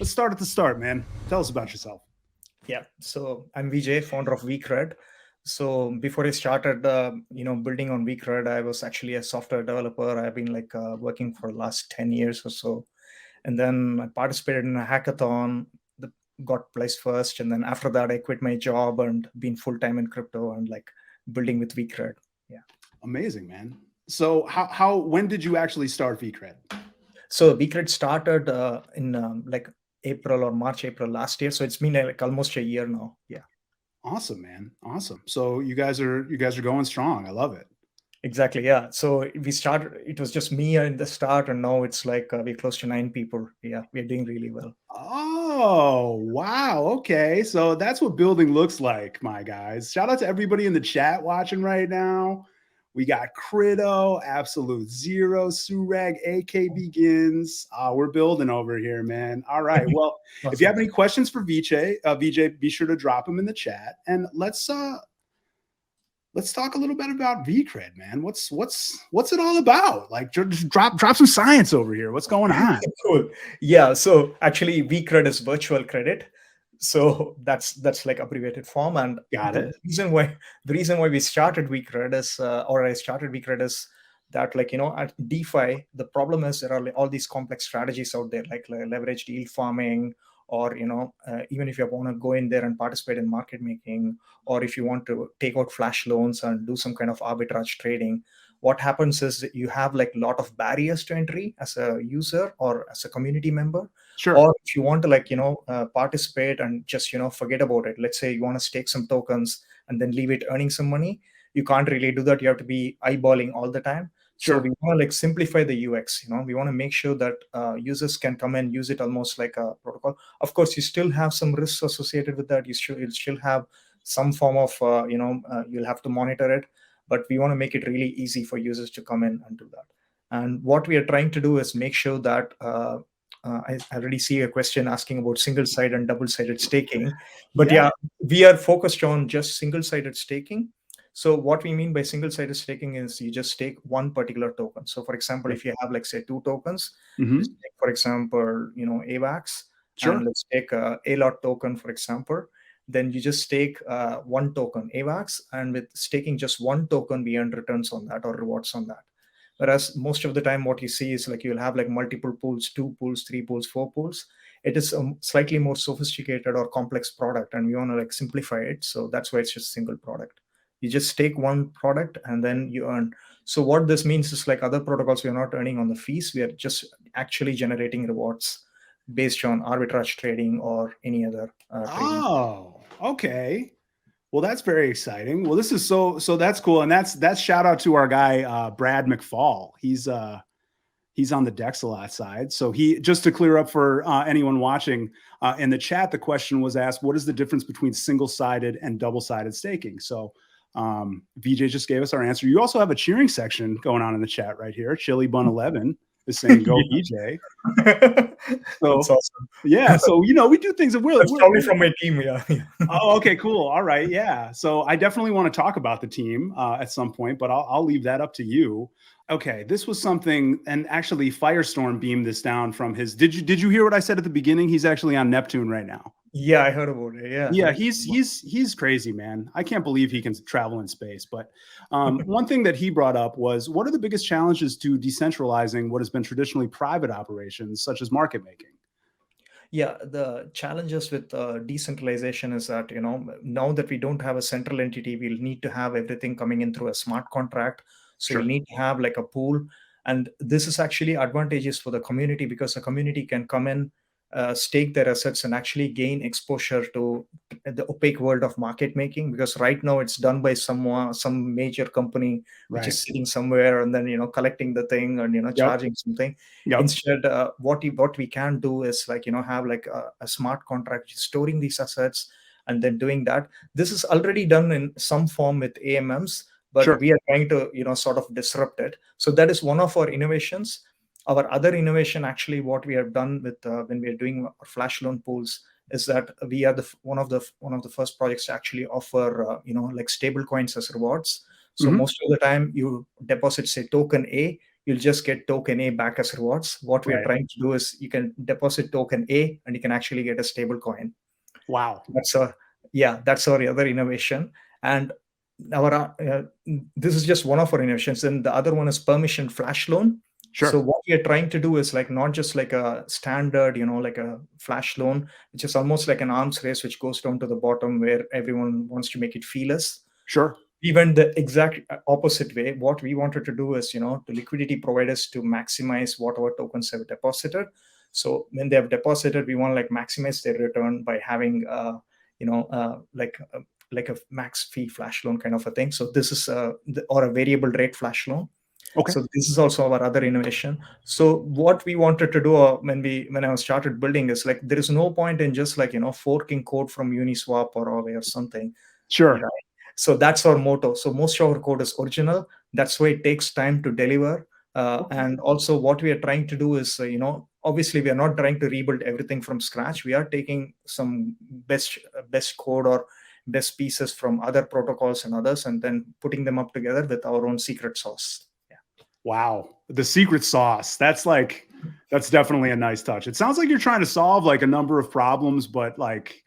Let's start at the start, man. Tell us about yourself. Yeah, so I'm Vijay, founder of Vcred. So before I started, building on Vcred, I was actually a software developer. I've been working for the last 10 years or so. And then I participated in a hackathon, that got placed first. And then after that, I quit my job and been full-time in crypto and like building with Vcred. Yeah. Amazing, man. So how when did you actually start Vcred? So Vcred started in April or March, April last year. So it's been like almost a year now. Yeah. Awesome, man. Awesome. So you guys are going strong. I love it. Exactly. Yeah. So we started, it was just me in the start, and now it's like we're close to 9 people. Yeah. We're doing really well. Oh, wow. Okay. So that's what building looks like, my guys. Shout out to everybody in the chat watching right now. We got Crito, Absolute Zero, Surag, AK Begins. We're building over here, man. All right. Well, if you have any questions for Vijay, be sure to drop them in the chat. And let's talk a little bit about Vcred, man. What's it all about? Like, just drop some science over here. What's going on? Cool. Yeah. So actually, Vcred is virtual credit. So that's like abbreviated form. And Got it. the reason why we started Vcred is, or I started Vcred is that at DeFi, the problem is there are all these complex strategies out there, like leveraged yield farming, or even if you want to go in there and participate in market making, or if you want to take out flash loans and do some kind of arbitrage trading, what happens is that you have like a lot of barriers to entry as a user or as a community member. Sure. Or if you want to participate and just forget about it, let's say you want to stake some tokens and then leave it earning some money, you can't really do that. You have to be eyeballing all the time. Sure. So we want to simplify the UX. We want to make sure that users can come and use it almost like a protocol. Of course, you still have some risks associated with that. You'll still have some form of you'll have to monitor it, but we want to make it really easy for users to come in and do that. And what we are trying to do is make sure that I already see a question asking about single-sided and double-sided staking. But yeah, we are focused on just single-sided staking. So what we mean by single-sided staking is you just stake one particular token. So for example, if you have say 2 tokens, just take, for example, AVAX, Sure. and let's take a lot token, for example, then you just stake one token AVAX, and with staking just one token, we earn returns on that or rewards on that. Whereas most of the time, what you see is you'll have multiple pools, 2 pools, 3 pools, 4 pools. It is a slightly more sophisticated or complex product, and we want to simplify it. So that's why it's just a single product. You just stake one product and then you earn. So what this means is other protocols, we are not earning on the fees. We are just actually generating rewards based on arbitrage trading or any other trading. Oh, okay. Well, that's very exciting. Well, this is so that's cool. And that's shout out to our guy, Brad McFall. He's on the Dexalot side. So just to clear up for anyone watching in the chat, the question was asked, what is the difference between single-sided and double-sided staking? So Vijay just gave us our answer. You also have a cheering section going on in the chat right here. Chili Bun 11 is saying, go Vijay. So, that's awesome. Yeah. So, we do things that we're probably from my team. Yeah. Oh, okay, cool. All right. Yeah. So I definitely want to talk about the team at some point, but I'll leave that up to you. Okay. This was something, and actually Firestorm beamed this down from his, did you hear what I said at the beginning? He's actually on Neptune right now. Yeah, I heard about it. Yeah. Yeah, he's crazy, man. I can't believe he can travel in space. But one thing that he brought up was, what are the biggest challenges to decentralizing what has been traditionally private operations, such as market making? Yeah, the challenges with decentralization is that, now that we don't have a central entity, we'll need to have everything coming in through a smart contract. So you need to have a pool. And this is actually advantageous for the community, because the community can come in, stake their assets and actually gain exposure to the opaque world of market making, because right now it's done by some major company which is sitting somewhere and then collecting the thing and charging something. Instead, what we can do is have a smart contract storing these assets and then doing that. This is already done in some form with AMMs, but we are trying to sort of disrupt it. So that is one of our innovations. Our other innovation, actually, what we have done with when we are doing our flash loan pools, is that we are one of the first projects to actually offer stable coins as rewards. So most of the time, you deposit say token A, you'll just get token A back as rewards. What we are trying to do is you can deposit token A and you can actually get a stable coin. Wow. That's our other innovation. And this is just one of our innovations. And the other one is permission flash loan. Sure. So what we are trying to do is like not just like a standard, like a flash loan, which is almost like an arms race, which goes down to the bottom where everyone wants to make it feeless. Sure. We went the exact opposite way. What we wanted to do is, to liquidity providers to maximize whatever tokens have deposited. So when they have deposited, we want to like maximize their return by having, like a max fee flash loan kind of a thing. So this is or a variable rate flash loan. Okay. So this is also our other innovation. So what we wanted to do when I started building is like, there is no point in just like, forking code from Uniswap or Aave or something. Sure. Right? So that's our motto. So most of our code is original. That's why it takes time to deliver. And also what we are trying to do is, obviously we are not trying to rebuild everything from scratch. We are taking some best code or best pieces from other protocols and others, and then putting them up together with our own secret sauce. Wow. The secret sauce. That's definitely a nice touch. It sounds like you're trying to solve like a number of problems, but like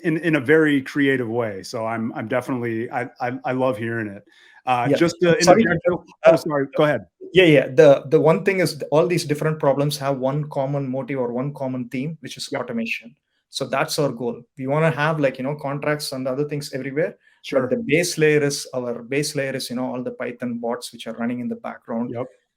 in a very creative way. So I'm definitely, I love hearing it. Sorry, go ahead. Yeah. The one thing is all these different problems have one common motive or one common theme, which is automation. So that's our goal. We want to have like, contracts and other things everywhere. Sure. But the base layer is all the Python bots which are running in the background,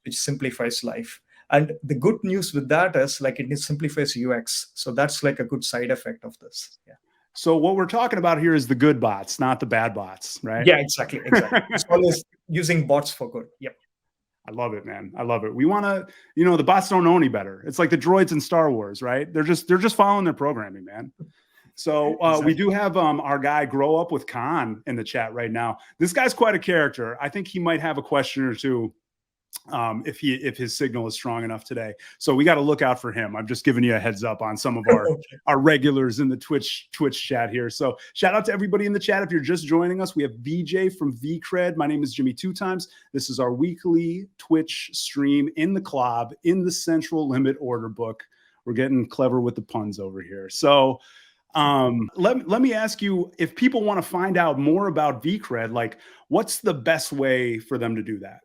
which simplifies life. And the good news with that is like it simplifies UX. So that's like a good side effect of this. Yeah. So what we're talking about here is the good bots, not the bad bots, right? Yeah, exactly. It's always using bots for good. Yep. I love it, man. I love it. We want to, the bots don't know any better. It's like the droids in Star Wars, right? They're just following their programming, man. So exactly. We do have our guy Grow Up with Khan in the chat right now. This guy's quite a character. I think he might have a question or two if his signal is strong enough today. So we got to look out for him. I'm just giving you a heads up on some of our regulars in the Twitch chat here. So shout out to everybody in the chat. If you're just joining us, we have Vijay from Vcred. My name is Jimmy 2Times. This is our weekly Twitch stream in the CLOB in the central limit order book. We're getting clever with the puns over here. So let me ask you, if people want to find out more about Vcred, like what's the best way for them to do that?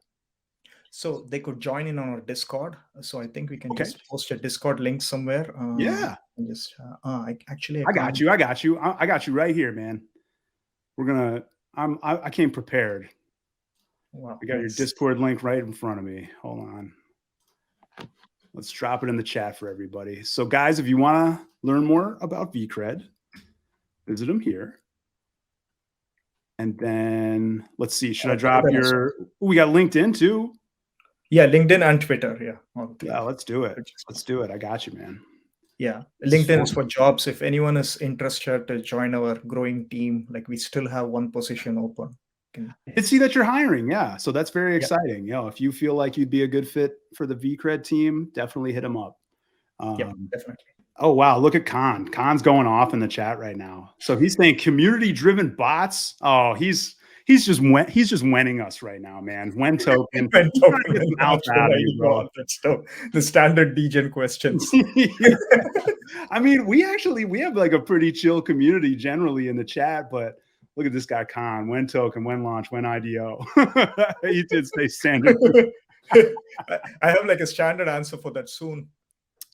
So they could join in on our Discord. So I think we can just post a Discord link somewhere. Yeah. I got you. I got you right here, man. I came prepared. Wow. I got your Discord link right in front of me. Hold on. Let's drop it in the chat for everybody. So guys, if you want to learn more about Vcred, visit them here. And then let's see, should I drop we got LinkedIn too. Yeah, LinkedIn and Twitter. Yeah. Yeah, let's do it. Let's do it. I got you, man. Yeah. LinkedIn is for jobs. If anyone is interested to join our growing team, like we still have one position open. I see that you're hiring. Yeah. So that's very exciting. If you feel like you'd be a good fit for the Vcred team, definitely hit them up. Yeah, definitely. Oh, wow. Look at Khan. Khan's going off in the chat right now. So he's saying community-driven bots. Oh, he's just winning us right now, man. When token. The standard degen questions. I mean, we have like a pretty chill community generally in the chat, but look at this guy, Khan. When token, when launch, when IDO. He did say standard. I have like a standard answer for that soon.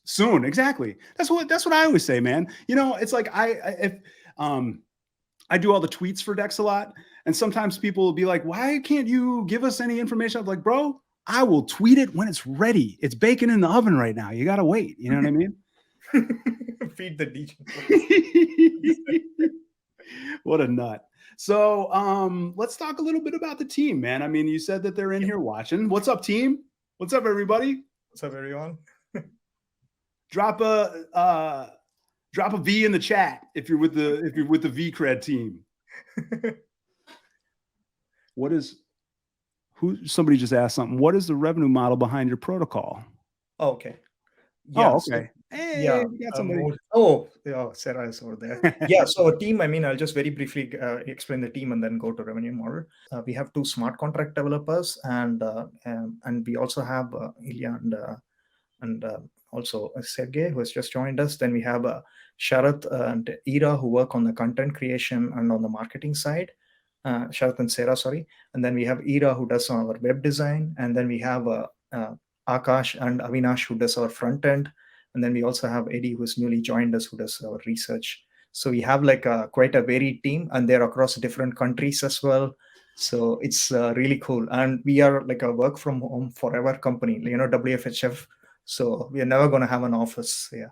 Soon, exactly. That's what I always say, man. It's like I do all the tweets for Dexalot, and sometimes people will be like, "Why can't you give us any information?" I'm like, "Bro, I will tweet it when it's ready. It's baking in the oven right now. You gotta wait." You know what I mean? Feed the DJ. What a nut. So let's talk a little bit about the team, man. I mean, you said that they're in here watching. What's up, team? What's up, everybody? What's up, everyone? Drop a V in the chat if you're with the Vcred team. Somebody just asked something. What is the revenue model behind your protocol? Okay. Yeah, okay. Hey, we got somebody. Sarah is over there. Yeah, so our team, I mean, I'll just very briefly explain the team and then go to revenue model. We have 2 smart contract developers, and we also have Ilya and also Sergey, who has just joined us. Then we have Sharath and Ira, who work on the content creation and on the marketing side. Sharath and Sarah, sorry. And then we have Ira, who does our web design. And then we have Akash and Avinash, who does our front end. And then we also have Eddie, who's newly joined us, who does our research. So we have like quite a varied team, and they're across different countries as well. So it's really cool. And we are like a work from home forever company, WFHF. So we are never going to have an office. Yeah.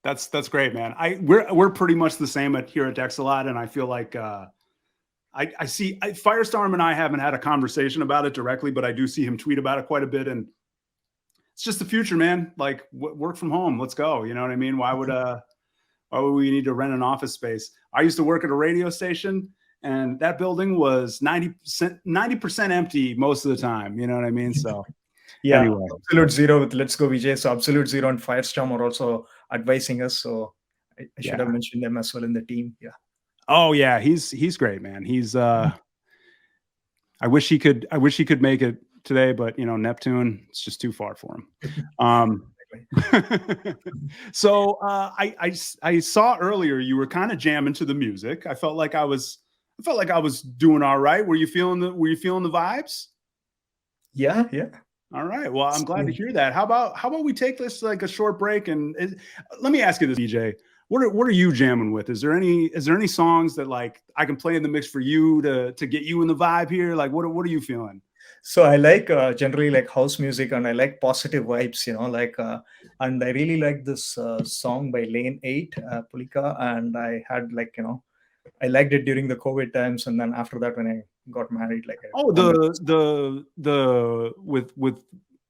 That's great, man. We're pretty much the same here at Dexalot, and I feel like I see Firestorm and I haven't had a conversation about it directly, but I do see him tweet about it quite a bit, and it's just the future, man. Like work from home, let's go. You know what I mean? Why would we need to rent an office space? I used to work at a radio station, and that building was 90% empty most of the time. You know what I mean? So. Yeah, anyway. Absolute Zero with Let's Go Vijay. So Absolute Zero and Firestorm are also advising us. So I should have mentioned them as well in the team. Yeah. Oh yeah, he's great, man. He's I wish he could make it today, but Neptune, it's just too far for him. So I saw earlier you were kind of jamming to the music. I felt like I was doing all right. Were you feeling the vibes? Yeah. All right. Well, I'm glad to hear that. How about we take this like a short break, and let me ask you this, Vijay. What are you jamming with? Is there any songs that like I can play in the mix for you to get you in the vibe here? Like what are you feeling? So I like generally like house music, and I like positive vibes, and I really like this song by Lane 8, Pulika, and I had like, I liked it during the COVID times, and then after that when I got married, like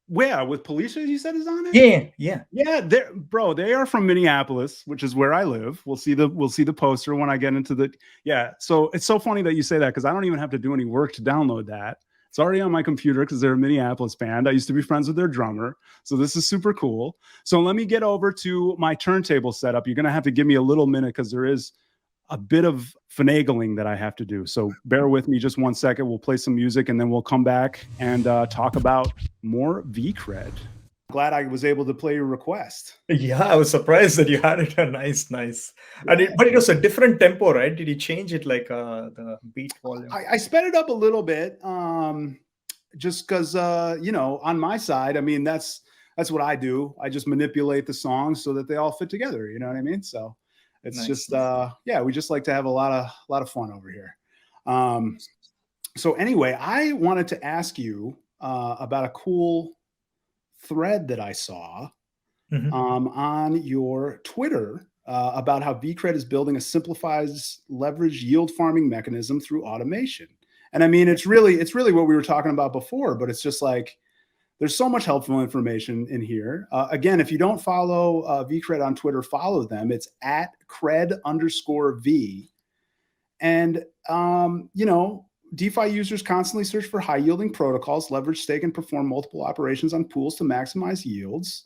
with Police, you said is on it. Yeah. They are from Minneapolis, which is where I live. We'll see the poster when I get into the So it's so funny that you say that, because I don't even have to do any work to download that. It's already on my computer because they're a Minneapolis band. I used to be friends with their drummer, so this is super cool. So let me get over to my turntable setup. You're gonna have to give me a little minute because there is a bit of finagling that I have to do. So bear with me just 1 second. We'll play some music and then we'll come back and talk about more Vcred. Glad I was able to play your request. Yeah, I was surprised that you had it. Nice. But it was a different tempo, right? Did you change it like the beat volume? I sped it up a little bit, just because on my side, I mean that's what I do. I just manipulate the songs so that they all fit together. You know what I mean? So it's nice. Just we just like to have a lot of fun over here. So anyway, I wanted to ask you about a cool thread that I saw on your Twitter about how Vcred is building a simplified leverage yield farming mechanism through automation. And I mean, it's really what we were talking about before, but it's just like there's so much helpful information in here. Again, if you don't follow Vcred on Twitter, follow them. It's at cred_V. And DeFi users constantly search for high-yielding protocols, leverage, stake, and perform multiple operations on pools to maximize yields.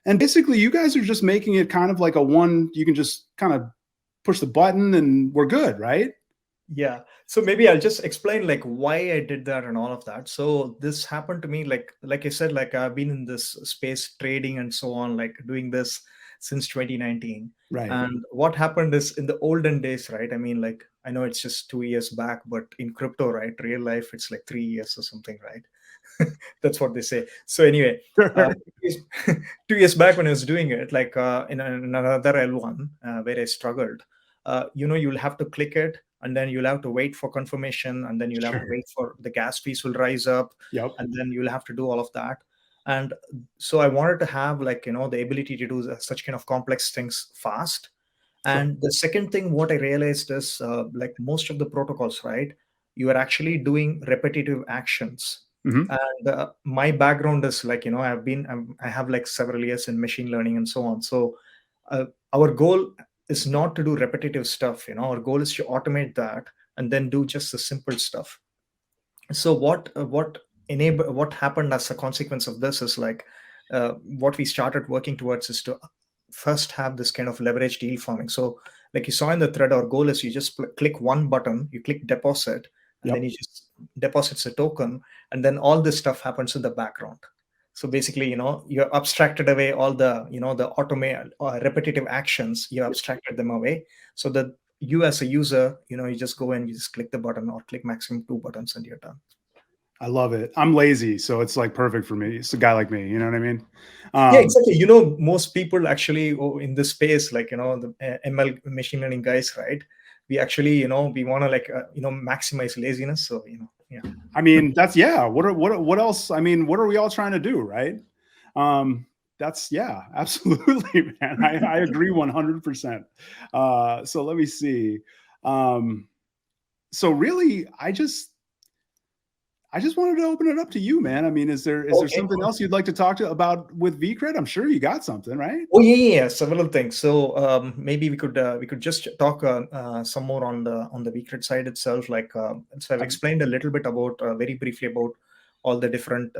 And basically, you guys are just making it kind of like you can just kind of push the button and we're good, right? Yeah. So maybe I'll just explain like why I did that and all of that. So this happened to me, like I said, like I've been in this space trading and so on, like doing this since 2019. Right. And what happened is in the olden days, right? I mean, like, I know it's just 2 years back, but in crypto, right? Real life, it's like 3 years or something, right? That's what they say. So anyway, 2 years back when I was doing it, like in another L1 where I struggled, you'll have to click it, and then you'll have to wait for confirmation, and then you'll have to wait for the gas fees will rise up, and then you'll have to do all of that. And so I wanted to have like, the ability to do such kind of complex things fast. And the second thing, what I realized is like most of the protocols, right, you are actually doing repetitive actions. And my background is like, I have like several years in machine learning and so on. So our goal is not to do repetitive stuff. Our goal is to automate that and then do just the simple stuff. So what happened as a consequence of this is like what we started working towards is to first have this kind of leverage deal farming. So like you saw in the thread, our goal is you just click one button, you click deposit, and then you just deposits a token, and then all this stuff happens in the background. So basically, you abstracted away all the, the automate repetitive actions, you abstracted them away, so that you as a user, you just go and you just click the button or click maximum 2 buttons and you're done. I love it. I'm lazy, so it's like perfect for me. It's a guy like me, you know what I mean? Yeah, exactly. Most people actually in this space, like, the ML machine learning guys, right? We actually, we want to like, maximize laziness. So, yeah. I mean, that's, yeah. What else? I mean, what are we all trying to do, right? That's, yeah, absolutely, man. I agree 100%. So let me see. So really, I just wanted to open it up to you, man. I mean, is there something else you'd like to talk about with Vcred? I'm sure you got something, right? Oh yeah, several things. So maybe we could just talk some more on the Vcred side itself. Like, so I've explained a little bit about very briefly about all the different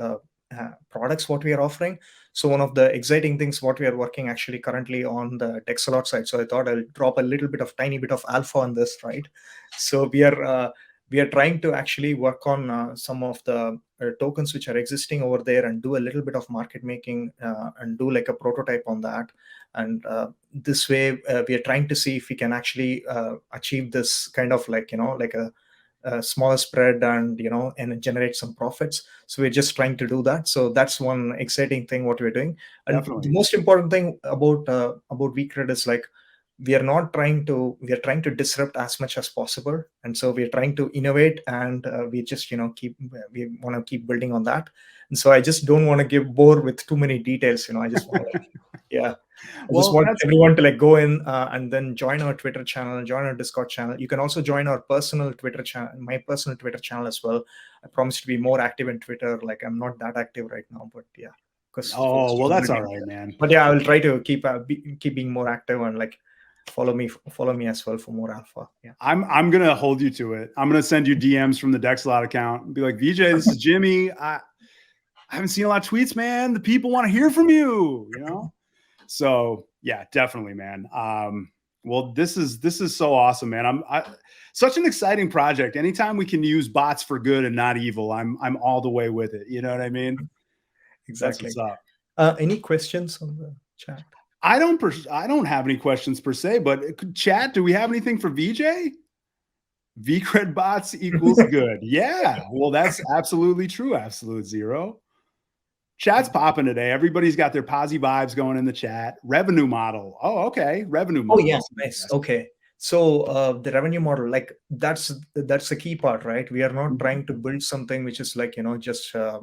products what we are offering. So one of the exciting things what we are working actually currently on the Dexalot side. So I thought I'll drop a little bit of tiny bit of alpha on this, right? So we are trying to actually work on some of the tokens which are existing over there and do a little bit of market making and do like a prototype on that. And this way we are trying to see if we can actually achieve this kind of like, like a small spread and and generate some profits. So we're just trying to do that. So that's one exciting thing what we're doing. And Definitely. the most important thing about Vcred is like, we are trying to disrupt as much as possible, and so we're trying to innovate, and we just we want to keep building on that. And so I just don't want to give bore with too many details. I just want to I just want everyone to like go in and then join our Twitter channel, join our Discord channel. You can also join our personal Twitter channel, my personal Twitter channel as well. I promise to be more active in Twitter. Like, I'm not that active right now, but yeah. Oh, well, that's all right, man. But yeah, I will try to keep being more active and like follow me as well for more alpha. Yeah, I'm gonna hold you to it. I'm gonna send you DMs from the Dexalot account and be like, Vijay, this is Jimmy. I haven't seen a lot of tweets, man. The people want to hear from you, So yeah, definitely, man. Well, this is so awesome, man. Such an exciting project. Anytime we can use bots for good and not evil, I'm all the way with it. You know what I mean? Exactly. That's what's up. Any questions on the chat? I don't have any questions per se, but chat, do we have anything for Vijay? Vcred bots equals good. Yeah. Well, that's absolutely true. Absolute zero. Chat's popping today. Everybody's got their posy vibes going in the chat. Revenue model. Oh, okay. Revenue model. Oh, yeah. Nice. Okay. So the revenue model, like that's the key part, right? We are not trying to build something which is like, just, I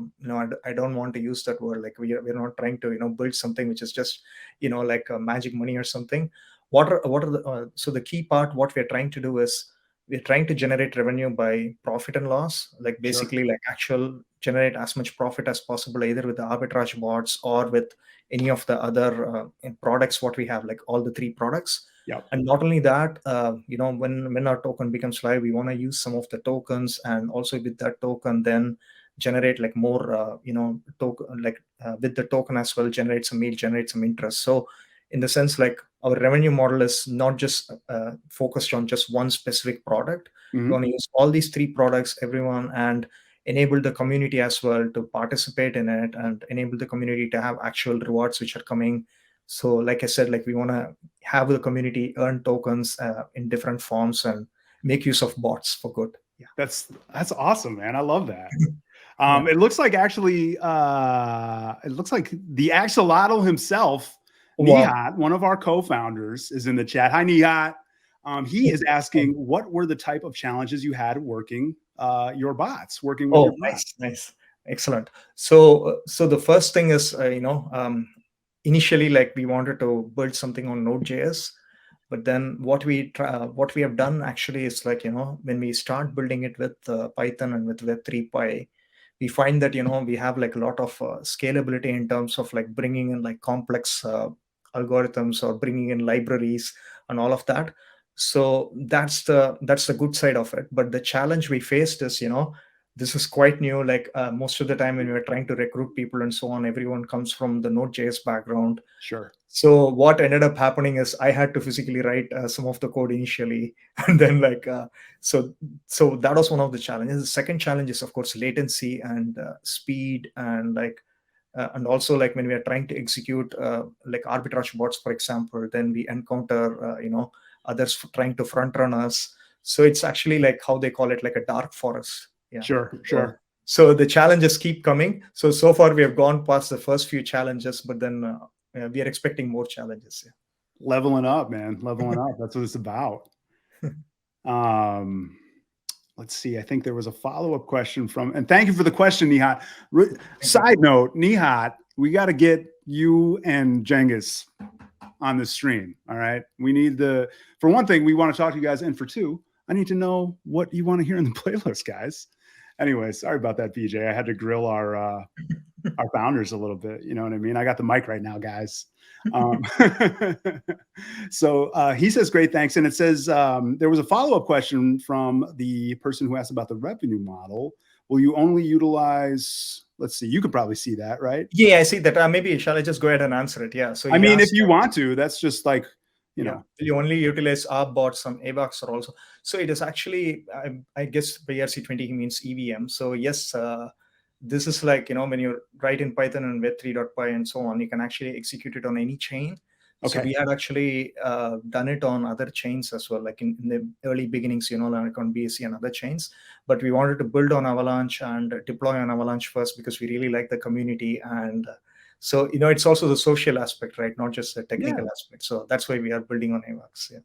don't want to use that word. Like we're not trying to, build something which is just, like magic money or something. So the key part, what we're trying to do is we're trying to generate revenue by profit and loss, like basically like actual generate as much profit as possible, either with the arbitrage bots or with any of the other products, what we have, like all the 3 products. Yep. And not only that, when our token becomes live, we want to use some of the tokens, and also with that token, then generate like more, token, like with the token as well, generate some yield, generate some interest. So in the sense, like our revenue model is not just focused on just one specific product. We want to use all these 3 products, everyone, and enable the community as well to participate in it, and enable the community to have actual rewards which are coming. So like I said, like we want to have the community earn tokens in different forms and make use of bots for good. Yeah, that's awesome, man. I love that. It looks like actually it looks like the axolotl himself, Nihat, one of our co-founders, is in the chat. Hi, Nihat. He is asking, what were the type of challenges you had working your bots, working with your bots? Nice. Excellent. So the first thing is, initially, like we wanted to build something on Node.js, but then what we have done actually is like, when we start building it with Python and with Web3 Py, we find that, we have like a lot of scalability in terms of like bringing in like complex algorithms or bringing in libraries and all of that. So that's the good side of it. But the challenge we faced is, this is quite new. Like most of the time when we are trying to recruit people and so on, everyone comes from the Node.js background. Sure. So what ended up happening is I had to physically write some of the code initially, and then so that was one of the challenges. The second challenge is of course latency and speed, and and also like when we are trying to execute like arbitrage bots, for example, then we encounter others trying to front run us. So it's actually like how they call it, like a dark forest. Yeah. Sure. So the challenges keep coming. So far we have gone past the first few challenges, but then we are expecting more challenges. Yeah. Leveling up, man. Leveling up. That's what it's about. Let's see. I think there was a follow-up question and thank you for the question, Nihat. Side note, Nihat, we got to get you and Cengiz on the stream. All right. We need for one thing, we want to talk to you guys. And for two, I need to know what you want to hear in the playlist, guys. Anyway, sorry about that, Vijay. I had to grill our founders a little bit. You know what I mean? I got the mic right now, guys. So he says, great, thanks. And it says, there was a follow-up question from the person who asked about the revenue model. Will you only utilize, let's see, you could probably see that, right? Yeah, I see that. Maybe shall I just go ahead and answer it? Yeah. So I mean, if you want to, that's just like, you know. You only utilize ARB bots, some AVAX are also. So it is actually, I guess by ERC20 means EVM. So yes, this is like, when you write in Python and web3.py and so on, you can actually execute it on any chain. Okay. So we had actually done it on other chains as well, like in the early beginnings, like on BSC and other chains. But we wanted to build on Avalanche and deploy on Avalanche first because we really like the community. And so, it's also the social aspect, right? Not just the technical aspect. So that's why we are building on AVAX. Yeah.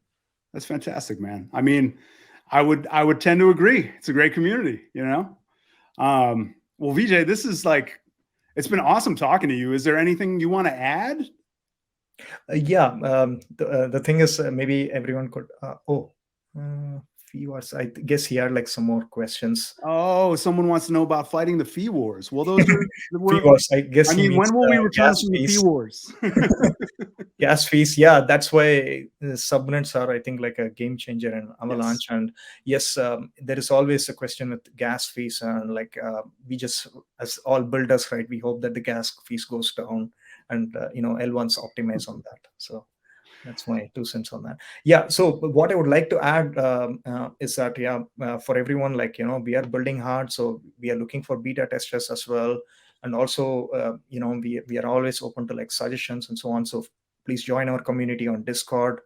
That's fantastic, man. I mean, I would tend to agree. It's a great community, Well, Vijay, this is it's been awesome talking to you. Is there anything you want to add? The thing is, maybe everyone could. Fee wars. I guess he had some more questions. Oh, someone wants to know about fighting the fee wars. Well, those are fee wars. I guess. I mean, when will we return to the fee wars? Gas fees. Yeah, that's why subnets are, I think, like a game changer in Avalanche. Yes. And yes, there is always a question with gas fees, and we just, as all builders, right, we hope that the gas fees goes down, and L1s optimize on that. So that's my 2 cents on that. Yeah. So what I would like to add is that, for everyone, we are building hard. So we are looking for beta testers as well. And also, we are always open to suggestions and so on. So please join our community on Discord,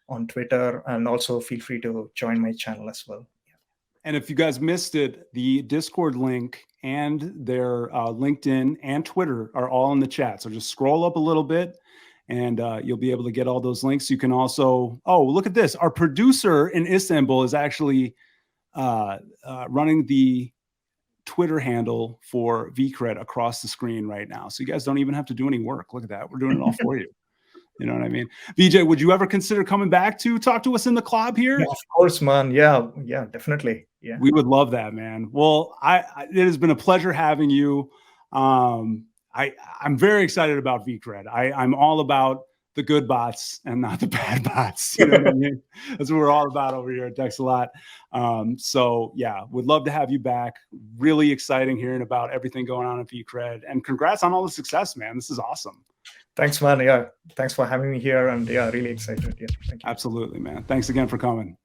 on Twitter, and also feel free to join my channel as well. Yeah. And if you guys missed it, the Discord link and their LinkedIn and Twitter are all in the chat. So just scroll up a little bit, and you'll be able to get all those links. You can also, look at this. Our producer in Istanbul is actually running the Twitter handle for Vcred across the screen right now. So you guys don't even have to do any work. Look at that. We're doing it all for you. You know what I mean? Vijay, would you ever consider coming back to talk to us in the CLOB here? Yeah, of course, man. Yeah, definitely. Yeah. We would love that, man. Well, it has been a pleasure having you. I'm very excited about Vcred. I'm all about the good bots and not the bad bots. You know what I mean? That's what we're all about over here at Dexalot. So yeah, would love to have you back. Really exciting hearing about everything going on at Vcred, and congrats on all the success, man. This is awesome. Thanks, man. Yeah. Thanks for having me here. And yeah, really excited. Yeah. Thank you. Absolutely, man. Thanks again for coming.